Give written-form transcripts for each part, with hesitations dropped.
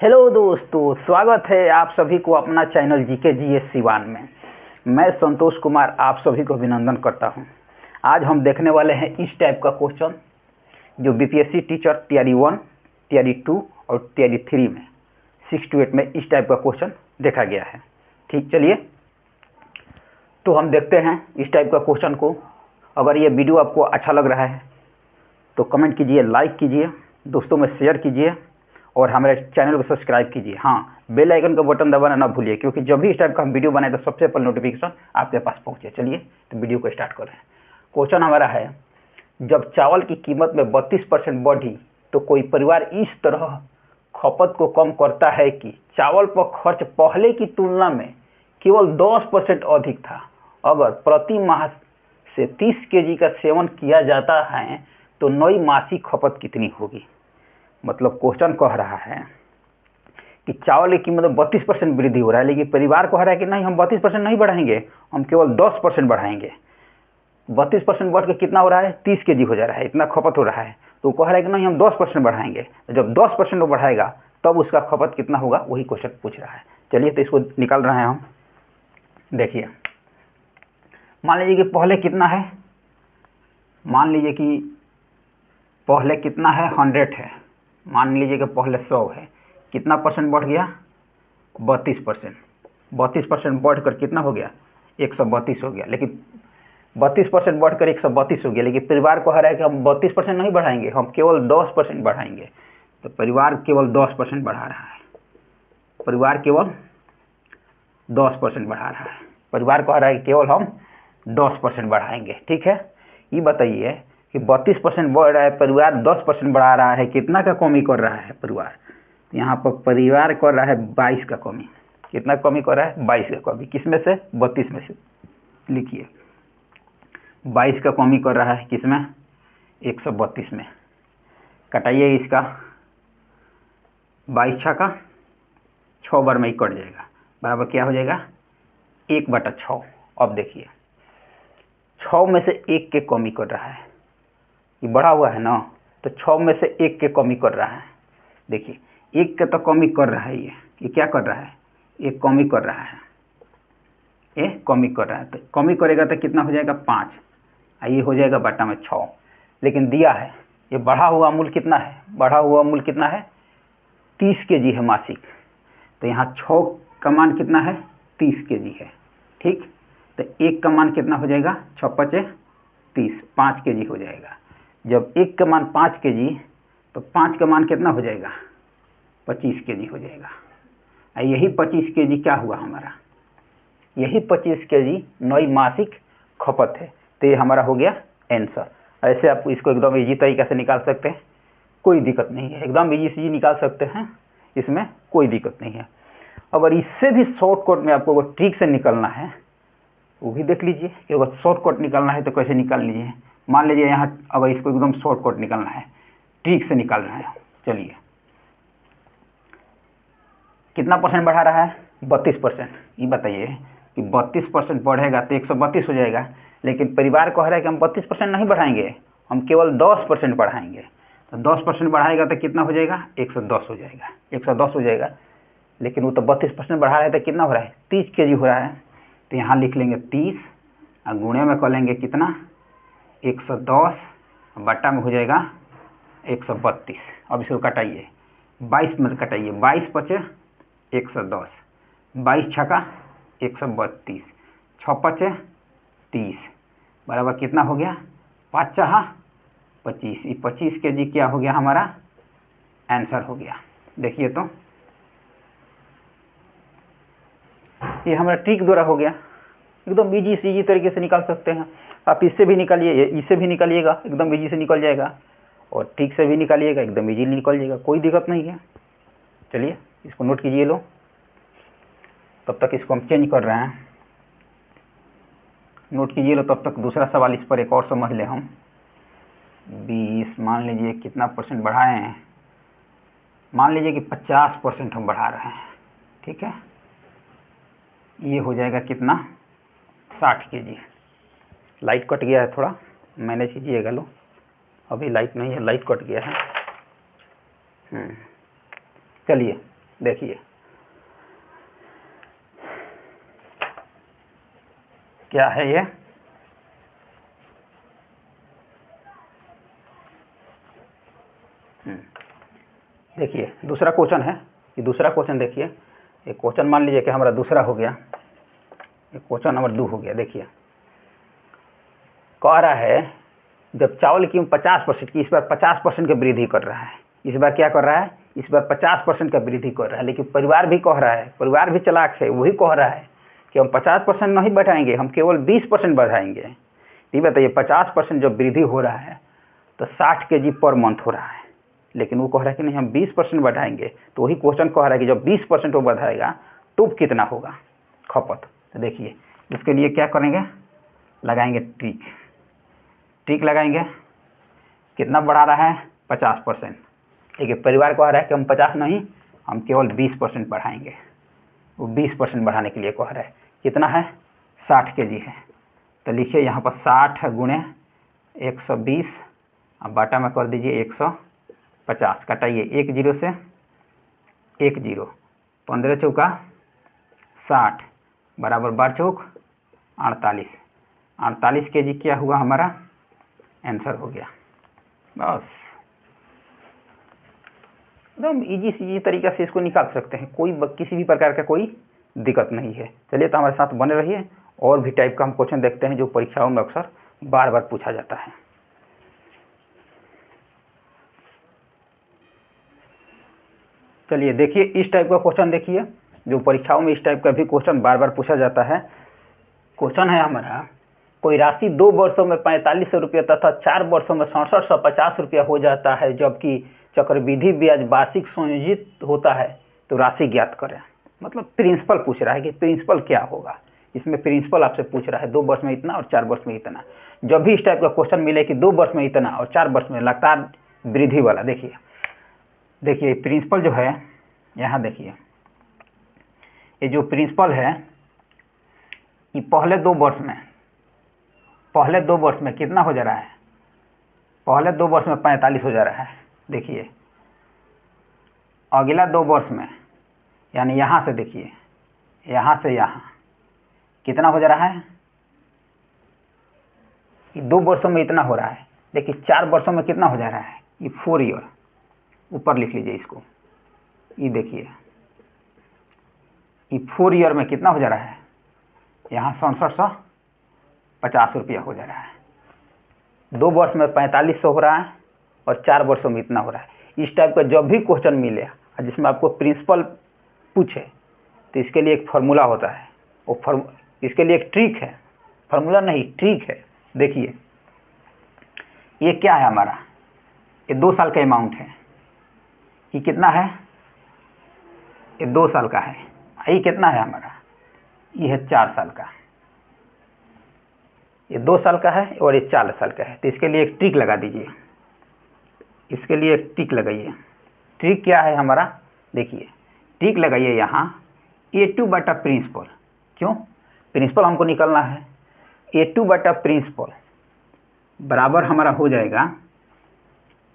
Hello दोस्तों, स्वागत है आप सभी को अपना चैनल जीके जीएस सिवान में। मैं संतोष कुमार आप सभी को अभिनंदन करता हूं। आज हम देखने वाले हैं इस टाइप का क्वेश्चन जो बीपीएससी टीचर टीआरई 1, टीआरई 2 और टीआरई 3 में 6 to 8 में इस टाइप का क्वेश्चन देखा गया है। ठीक, चलिए तो हम देखते हैं इस टाइप का क्वेश्चन को। अगर ये वीडियो आपको अच्छा लग रहा है तो कमेंट कीजिए, लाइक कीजिए, दोस्तों में शेयर कीजिए और हमारे चैनल को सब्सक्राइब कीजिए। हाँ, बेल आइकन का बटन दबाना ना भूलिए, क्योंकि जब भी इस टाइप का हम वीडियो बनाए तो सबसे पहले नोटिफिकेशन आपके पास पहुँचे। चलिए तो वीडियो को स्टार्ट करें। क्वेश्चन हमारा है, जब चावल की कीमत में 32% बढ़ी तो कोई परिवार इस तरह खपत को कम करता है कि चावल पर खर्च पहले की तुलना में केवल 10% अधिक था। अगर प्रति माह से 30 केजी का सेवन किया जाता है तो नई मासिक खपत कितनी होगी। मतलब क्वेश्चन कह रहा है कि चावल की कीमत में 32% वृद्धि हो रहा है, लेकिन परिवार कह रहा है कि नहीं, हम 32% नहीं बढ़ाएंगे, हम केवल 10% बढ़ाएंगे। 32% बढ़ के कितना हो रहा है, 30 केजी हो जा रहा है, इतना खपत हो रहा है। तो कह रहा है कि नहीं, हम 10% बढ़ाएंगे। तो जब 10% वो बढ़ाएगा तब उसका खपत कितना होगा, वही क्वेश्चन पूछ रहा है। चलिए तो इसको निकाल रहे हैं हम। देखिए, मान लीजिए कि पहले कितना है, मान लीजिए कि पहले कितना है, 100 है। मान लीजिए कि पहले 100 है, कितना परसेंट बढ़ गया, 32%। 32% बढ़कर कितना हो गया, 132 हो गया। लेकिन 32% बढ़कर 132 हो गया, लेकिन परिवार को रहा है कि हम 32% नहीं बढ़ाएंगे, हम केवल 10% बढ़ाएंगे। तो परिवार केवल 10% बढ़ा रहा है, परिवार केवल 10% बढ़ा रहा है। परिवार कह रहा है कि केवल हम 10% बढ़ाएंगे। ठीक है, ये बताइए कि 32% बढ़ रहा है, परिवार 10% बढ़ा रहा है, कितना का कमी कर रहा है परिवार। यहाँ पर परिवार कर रहा है 22 का कमी। कितना कमी कर रहा है, 22 का कमी। किस में से, 32 में से। लिखिए, 22 का कमी कर रहा है किस में, 132 में। कटाइए इसका, 22 छक्का 6 बार में ही कट जाएगा, बराबर क्या हो जाएगा, 1/6। अब देखिए, 6 में से 1 के कमी कर रहा है, ये बढ़ा हुआ है ना, तो 6 में से 1 के कमी कर रहा है। देखिए, 1 के तो कमी कर रहा है, ये क्या कर रहा है, ये कमी कर रहा है, ये कमी कर रहा है। तो कमी करेगा तो कितना हो जाएगा, 5। ये हो जाएगा बटा में 6। लेकिन दिया है, ये बढ़ा हुआ मूल्य कितना है, बढ़ा हुआ मूल्य कितना है, 30 केजी है मासिक। तो यहाँ 6 का मान कितना है, 30 केजी है। ठीक, तो 1 का मान कितना हो जाएगा, 6×5 = 30, 5 केजी हो जाएगा। जब 1 का मान 5 केजी, तो 5 का मान कितना हो जाएगा, 25 केजी हो जाएगा। यही 25 केजी क्या हुआ हमारा, यही 25 केजी नई मासिक खपत है। तो ये हमारा हो गया आंसर। ऐसे आप इसको एकदम इजी तरीके से निकाल सकते हैं, कोई दिक्कत नहीं है, एकदम इजी से निकाल सकते हैं, इसमें कोई दिक्कत नहीं है। अगर इससे भी शॉर्टकट में आपको अगर ट्रिक से निकलना है वो भी देख लीजिए कि अगर शॉर्टकट निकालना है तो कैसे निकाल लीजिए। मान लीजिए यहाँ अगर इसको एकदम शॉर्टकट निकालना है, ट्रिक से निकालना है, चलिए कितना परसेंट बढ़ा रहा है, 32%। ये बताइए कि 32% बढ़ेगा तो 132 हो जाएगा, लेकिन परिवार कह रहा है कि हम 32% नहीं बढ़ाएंगे, हम केवल 10% बढ़ाएंगे। तो 10% बढ़ाएगा तो कितना हो जाएगा, 110 हो जाएगा, 110 हो जाएगा। लेकिन वो तो 32% बढ़ा रहा है, तो कितना हो रहा है, 30 केजी हो रहा है। तो यहाँ लिख लेंगे 30 और गुणे में कर लेंगे कितना, 110 बट्टा में हो जाएगा 132। अब इसको कटाइए, 22 में कटाइए, 22×5 = 110, 22 छक्का 132, 6×5 = 30, बराबर कितना हो गया, 5×4 = 25। ये 25 केजी क्या हो गया, हमारा आंसर हो गया। देखिए तो ये हमारा ट्रिक द्वारा हो गया, एकदम इजी से इजी तरीके से निकाल सकते हैं। आप इससे भी निकालिए, इससे भी निकालिएगा, एकदम इजी से निकल जाएगा, और ट्रिक से भी निकालिएगा, एकदम इजी निकल जाएगा, कोई दिक्कत नहीं है। चलिए इसको नोट कीजिए लो, तब तक इसको हम चेंज कर रहे हैं, नोट कीजिए लो तब तक। दूसरा सवाल इस पर एक और समझ ले हम। 20 मान लीजिए कितना परसेंट बढ़ाए हैं, मान लीजिए कि 50% हम बढ़ा रहे हैं। ठीक है, ये हो जाएगा कितना, 60 केजी। लाइट कट गया है, थोड़ा मैनेज कीजिएगा लो, अभी लाइट नहीं है, लाइट कट गया है। चलिए देखिए क्या है ये, देखिए दूसरा क्वेश्चन है। ये दूसरा क्वेश्चन देखिए, एक क्वेश्चन मान लीजिए कि हमारा दूसरा हो गया, एक क्वेश्चन नंबर 2 हो गया। देखिए कह रहा है जब चावल की 50% की, इस बार 50% की वृद्धि कर रहा है, इस बार क्या कर रहा है, इस बार 50% का वृद्धि कर रहा है। लेकिन परिवार भी कह रहा है, परिवार भी चालाक है, वही कह रहा है कि हम 50% नहीं बढ़ाएंगे, हम केवल 20% बढ़ाएंगे। ये बताइए 50% जब वृद्धि हो रहा है तो 60 kg पर मंथ हो रहा है, लेकिन वो कह रहा है कि नहीं हम 20% बढ़ाएंगे। तो वही क्वेश्चन कह रहा है कि जब 20% वो बढ़ाएगा तो कितना होगा खपत। तो देखिए इसके लिए क्या करेंगे, लगाएंगे ट्रिक, ट्रिक लगाएंगे। कितना बढ़ा रहा है 50%, लेकिन परिवार कह रहा है कि हम 50 नहीं, हम केवल 20% बढ़ाएंगे। वो 20% बढ़ाने के लिए कह रहा है, कितना है 60 kg है। तो लिखिए यहाँ पर 60 गुणे 120, अब बाटा में कर दीजिए 150, कटाइए 1 0 से 1 0, 15 चौका 60 बराबर 12 चौक 48, 48 kg क्या हुआ हमारा आंसर हो गया। बस एकदम इजी तरीक़ा से इसको निकाल सकते हैं, कोई किसी भी प्रकार का कोई दिक्कत नहीं है। चलिए तो हमारे साथ बने रहिए, और भी टाइप का हम क्वेश्चन देखते हैं जो परीक्षाओं में अक्सर बार बार पूछा जाता है। चलिए देखिए इस टाइप का क्वेश्चन देखिए, जो परीक्षाओं में इस टाइप का भी क्वेश्चन बार बार पूछा जाता है। क्वेश्चन है हमारा, कोई राशि 2 वर्षों में 4500 रुपये तथा 4 वर्षों में 6750 रुपया हो जाता है, जबकि चक्रवृद्धि ब्याज वार्षिक संयोजित होता है, तो राशि ज्ञात करें। मतलब प्रिंसिपल पूछ रहा है कि प्रिंसिपल क्या होगा, इसमें प्रिंसिपल आपसे पूछ रहा है 2 वर्ष में इतना और 4 वर्ष में इतना। जब भी इस टाइप का क्वेश्चन मिले कि 2 वर्ष में इतना और 4 वर्ष में लगातार वृद्धि वाला, देखिए देखिए प्रिंसिपल जो है यहाँ देखिए, ये जो प्रिंसिपल है ये पहले 2 वर्ष में कितना हो जा रहा है, पहले 2 वर्ष में 45 हो जा रहा है। देखिए अगला 2 वर्ष में, यानी यहाँ से देखिए, यहाँ से यहाँ कितना हो जा रहा है, ये 2 वर्षों में इतना हो रहा है। देखिए 4 वर्षों में कितना हो जा रहा है, ये 4 ईयर, ऊपर लिख लीजिए इसको। ये देखिए ये 4 ईयर में कितना हो जा रहा है, यहाँ 6750 रुपया हो जा रहा है। 2 वर्ष में 4500 हो रहा है और 4 वर्षों में इतना हो रहा है। इस टाइप का जब भी क्वेश्चन मिले जिसमें आपको प्रिंसिपल पूछे, तो इसके लिए एक फार्मूला होता है, वो इसके लिए एक ट्रिक है, फार्मूला नहीं ट्रिक है। देखिए ये क्या है हमारा, ये 2 साल का अमाउंट है, ये कितना है, ये 2 साल का है। ये कितना है हमारा, ये है 4 साल का, ये 2 साल का है और ये 4 साल का है। तो इसके लिए एक ट्रिक लगा दीजिए, इसके लिए एक ट्रिक लगाइए। ट्रिक क्या है हमारा, देखिए ट्रिक लगाइए यहाँ A2 बटा प्रिंसिपल। क्यों, प्रिंसिपल हमको निकलना है। A2 बटा प्रिंसिपल बराबर हमारा हो जाएगा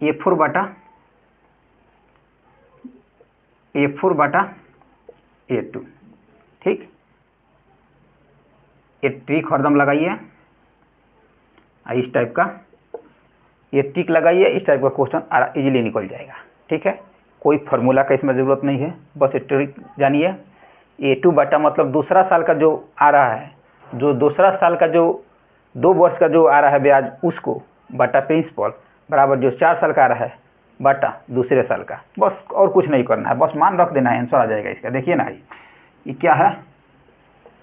A4 बटा A2। ठीक, ये ट्रिक हरदम लगाइए, इस टाइप का ये ट्रिक लगाइए, इस टाइप का क्वेश्चन इजीली निकल जाएगा। ठीक है, कोई फार्मूला का इसमें ज़रूरत नहीं है, बस ये ट्रिक जानिए। A2 बटा मतलब दूसरा साल का जो आ रहा है, जो दूसरा साल का जो 2 वर्ष का जो आ रहा है ब्याज, उसको बटा प्रिंसिपल बराबर जो 4 साल का आ रहा है बटा दूसरे साल का। बस और कुछ नहीं करना है, बस मान रख देना है, आंसर आ जाएगा इसका। देखिए ना ये क्या है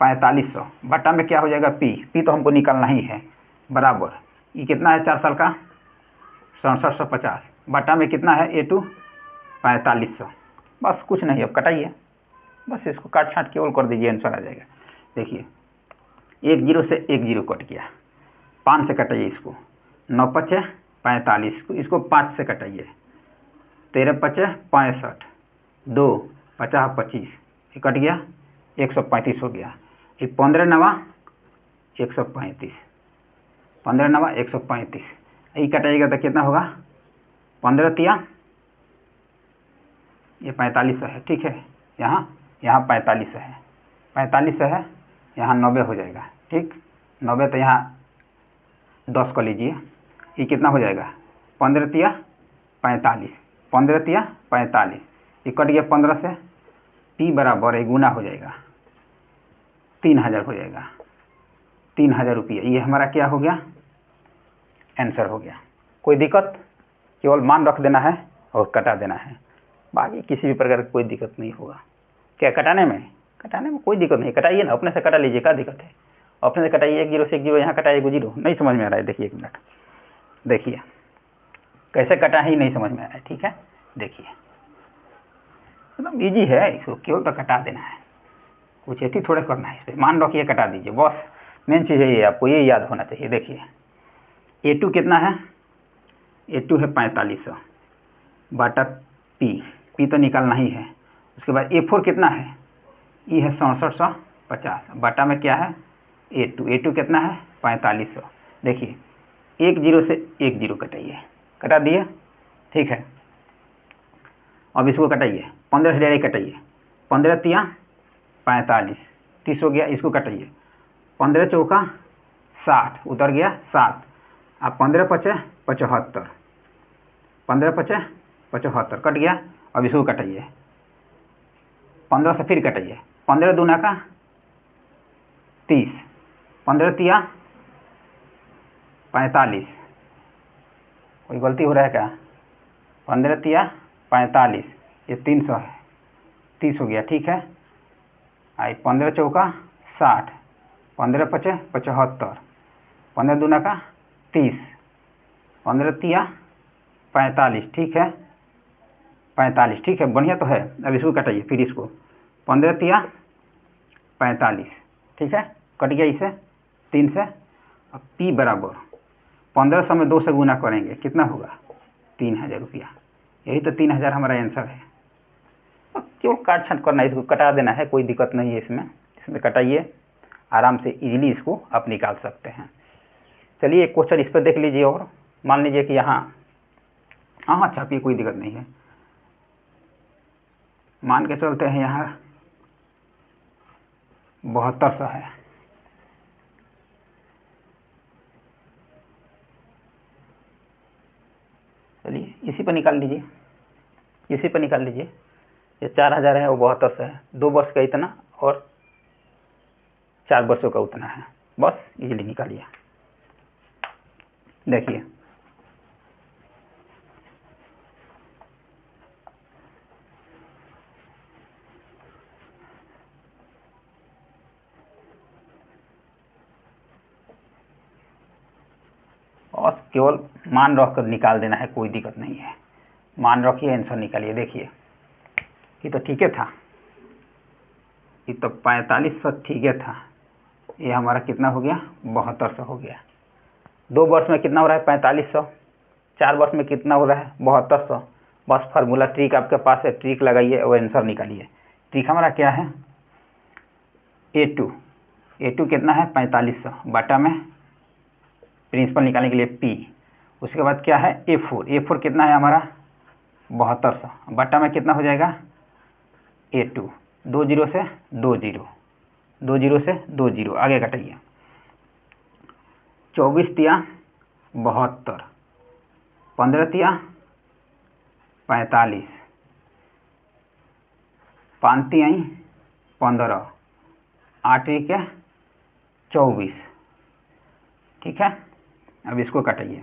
4500 बटा में क्या हो जाएगा पी तो हमको निकालना ही है, बराबर ये कितना है 4 साल का 6750 बटा में कितना है A2 4500। बस कुछ नहीं, अब कटाइए, बस इसको काट छाट केवल कर दीजिए, आंसर आ जाएगा। देखिए 1 0 से 1 0 कट गया, 5 से कटाइए इसको, 9 5 45, इसको 5 से कटाइए, 13 5 65, 2 50 25, ये कट गया 135 हो गया। ये 15 9 135, 15 9 135, ये कटाइएगा तो कितना होगा 15 3 ये 4500 है, ठीक है। यहाँ 4500 है, 4500 है, यहाँ 90 हो जाएगा, ठीक। 90 तो यहाँ 10 कर लीजिए, ये कितना हो जाएगा 15 तिया 45, 15 तिया 45, ये कट गया 15 से, P बराबर है गुना हो जाएगा 3000 हो जाएगा, 3000 रुपये। ये हमारा क्या हो गया, आंसर हो गया। कोई दिक्कत, केवल मान रख देना है और कटा देना है, बाकी किसी भी प्रकार की कोई दिक्कत नहीं होगा। क्या कटाने में कोई दिक्कत नहीं, कटाइए ना, अपने से कटा लीजिए, क्या दिक्कत है, अपने से कटाइए। 1 0 से 1 0, यहाँ कटाइए 1 0, नहीं समझ में आ रहा है, देखिए 1 मिनट, देखिए कैसे कटा है, नहीं समझ में आ रहा है, ठीक है। देखिए एकदम ईजी है, इसको केवल तो कटा देना है, कुछ ऐसी थोड़े करना है, इस पर मान रखिए कटा दीजिए, बस मेन चीज़ है ये, आपको ये याद होना चाहिए। देखिए A2 कितना है, A2 है 4500 बाटा P तो निकालना ही है। उसके बाद A4 कितना है, E है 6750 बाटा में क्या है A2 कितना है 4500। देखिए 1 0 से 1 0 कटाइए, कटा दिए, ठीक है। अब इसको कटाइए, 15 से डायरेक्ट कटाइए, 15 तिया 45, 30 हो गया, इसको कटाइए, 15 चौका 60, उतर गया 7, अब 15 पचे 75, 15 पचे 75 कट गया। अब इसको कटाइए, 15 से फिर कटाइए, 15 दूना का 30, 15 तिया 45, कोई गलती हो रहा है क्या, 15 तिया 45, ये 300 है, 30 हो गया, ठीक है। आई 15 चौका 60, 15 पचे 75, 15 दूना का 30, 15 तिया 45, ठीक है, 45, ठीक है, बढ़िया तो है। अब इसको कटाइए, फिर इसको 15 तिया 45, ठीक है, कट गया इसे 3 से। अब P बराबर 1500 में 2 से गुना करेंगे, कितना होगा 3000 रुपया, यही तो 3000 हमारा आंसर है। अब केवल काट छांट करना है, इसको कटा देना है, कोई दिक्कत नहीं है इसमें कटाइए, आराम से इजीली इसको आप निकाल सकते हैं। चलिए एक क्वेश्चन इस पर देख लीजिए, और मान लीजिए कि यहाँ हाँ छापिए, कोई दिक्कत नहीं है, मान के चलते हैं यहाँ 7200 है, चलिए इसी पर निकाल लीजिए, इसी पर निकाल लीजिए। ये 4000 है, वो 7200 है, 2 वर्ष का इतना और 4 वर्षों का उतना है, बस इजीली निकालिए। देखिए बस केवल मान रख कर निकाल देना है, कोई दिक्कत नहीं है, मान रखिए, आंसर निकालिए। देखिए ये तो ठीक है था, ये तो 4500 ठीक है था, ये हमारा कितना हो गया 7200 हो गया। 2 वर्ष में कितना हो रहा है 4500, 4 वर्ष में कितना हो रहा है 7200। बस फार्मूला ट्रिक आपके पास है, ट्रिक लगाइए और आंसर निकालिए। ट्रिक हमारा क्या है, A2 कितना है 4500 बाटा में प्रिंसिपल निकालने के लिए P, उसके बाद क्या है A4 कितना है हमारा 7200 बाटा में कितना हो जाएगा A2, 2 0 से 2 0, 2 0 से 2 0, आगे कटाइए, 24 तिया 72, 15 तिया 45, 5 तियाई 15, 8 के 24, ठीक है। अब इसको कटाइए,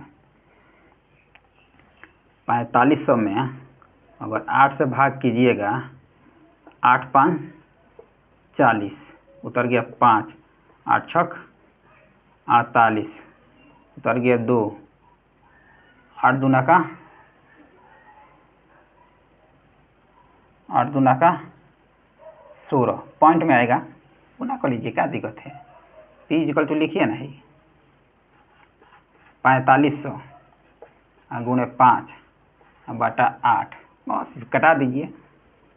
4500 में अगर 8 से भाग कीजिएगा, 8 5 40, उतर गया 5, 8 6 48, उतर गया 2, 8 दूना का 16, पॉइंट में आएगा, गुना कर लीजिए, क्या दिक्कत है। P इक्वल टू लिखिए ना, ही 4500 गुणे 5 बाटा 8, बस कटा दीजिए,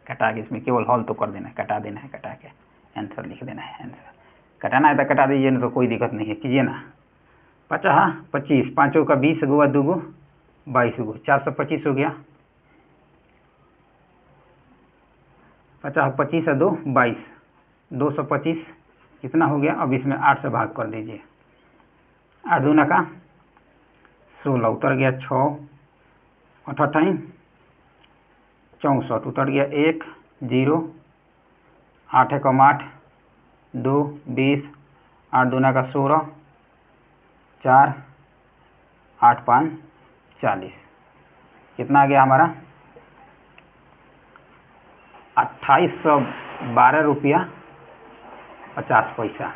कटा के इसमें केवल हॉल तो कर देना है, कटा देना है, कटा के आंसर लिख देना है। आंसर कटाना है तो कटा दीजिए, ना तो कोई दिक्कत नहीं है, कीजिए ना। 50 25, 5 का 20, गुआ 2 22, 425 हो गया, 50 25 है 2 22, 225 कितना हो गया। अब इसमें 8 से भाग कर दीजिए। 8 दूना का 16 उतर गया। 6 अठठाई 64 उतर गया। 1 0 8 एकम 8 2 20 8 दूना का 16 4 8 5 40 कितना आ गया हमारा 2812 रुपया 50 पैसा।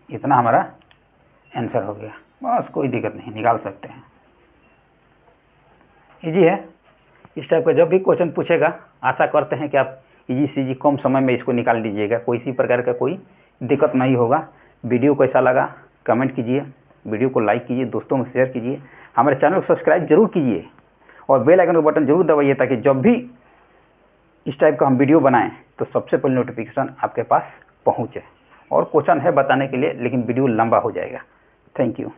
इतना हमारा आंसर हो गया। बस कोई दिक्कत नहीं, निकाल सकते हैं। इजी है। इस टाइप का जब भी क्वेश्चन पूछेगा आशा करते हैं कि आप इजी से इजी कम समय में इसको निकाल लीजिएगा। कोई इसी प्रकार का कोई दिक्कत नहीं होगा। वीडियो कैसा लगा कमेंट कीजिए, वीडियो को लाइक कीजिए, दोस्तों में शेयर कीजिए, हमारे चैनल को सब्सक्राइब जरूर कीजिए और बेल आइकन का बटन जरूर दबाइए ताकि जब भी इस टाइप का हम वीडियो बनाएं तो सबसे पहले नोटिफिकेशन आपके पास पहुंचे। और क्वेश्चन है बताने के लिए लेकिन वीडियो लंबा हो जाएगा। Thank you.